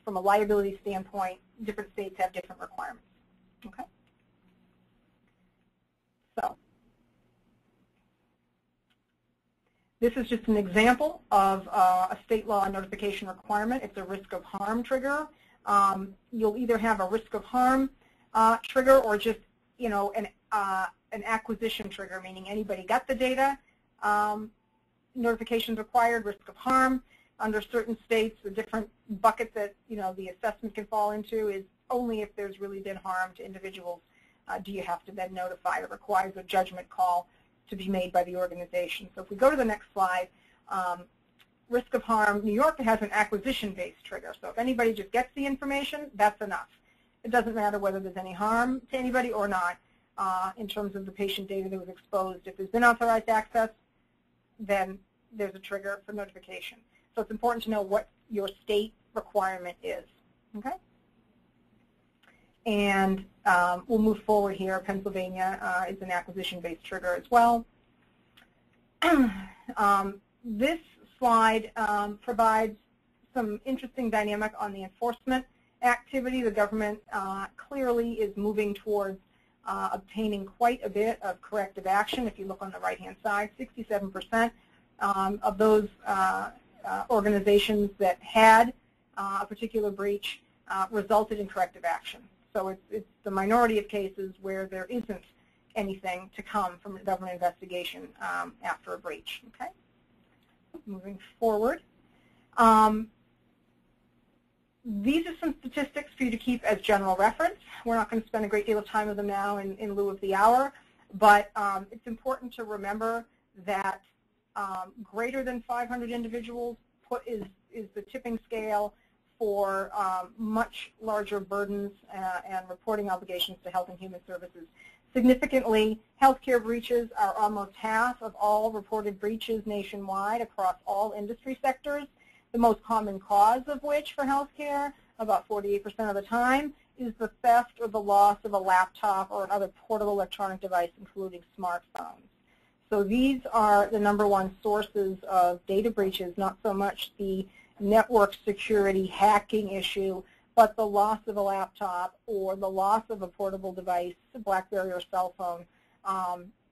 from a liability standpoint, different states have different requirements. Okay. So this is just an example of a state law notification requirement. It's a risk of harm trigger. You'll either have a risk of harm trigger or just, you know, an acquisition trigger, meaning anybody got the data, notifications required, risk of harm. Under certain states, the different bucket that, you know, the assessment can fall into is only if there's really been harm to individuals do you have to then notify. It requires a judgment call to be made by the organization. So if we go to the next slide, risk of harm, New York has an acquisition-based trigger. So if anybody just gets the information, that's enough. It doesn't matter whether there's any harm to anybody or not in terms of the patient data that was exposed. If there's been authorized access, then there's a trigger for notification. So it's important to know what your state requirement is. Okay? And we'll move forward here. Pennsylvania is an acquisition-based trigger as well. This slide provides some interesting dynamic on the enforcement activity. The government clearly is moving towards obtaining quite a bit of corrective action. If you look on the right-hand side, 67% of those organizations that had a particular breach resulted in corrective action. So it's the minority of cases where there isn't anything to come from a government investigation after a breach. Okay. Moving forward. These are some statistics for you to keep as general reference. We're not going to spend a great deal of time with them now in lieu of the hour, but it's important to remember that greater than 500 individuals is the tipping scale for much larger burdens and reporting obligations to Health and Human Services. Significantly, healthcare breaches are almost half of all reported breaches nationwide across all industry sectors. The most common cause of which for healthcare, about 48% of the time, is the theft or the loss of a laptop or another portable electronic device, including smartphones. So these are the #1 sources of data breaches, not so much the network security hacking issue, but the loss of a laptop or the loss of a portable device, a BlackBerry or cell phone,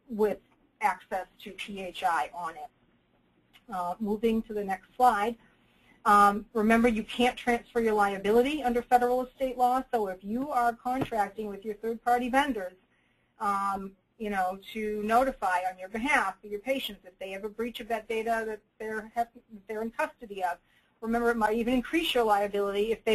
with access to PHI on it. Moving to the next slide. Remember, you can't transfer your liability under federal or state law, so if you are contracting with your third-party vendors, you know, to notify on your behalf for your patients if they have a breach of that data that they're in custody of. Remember, it might even increase your liability if they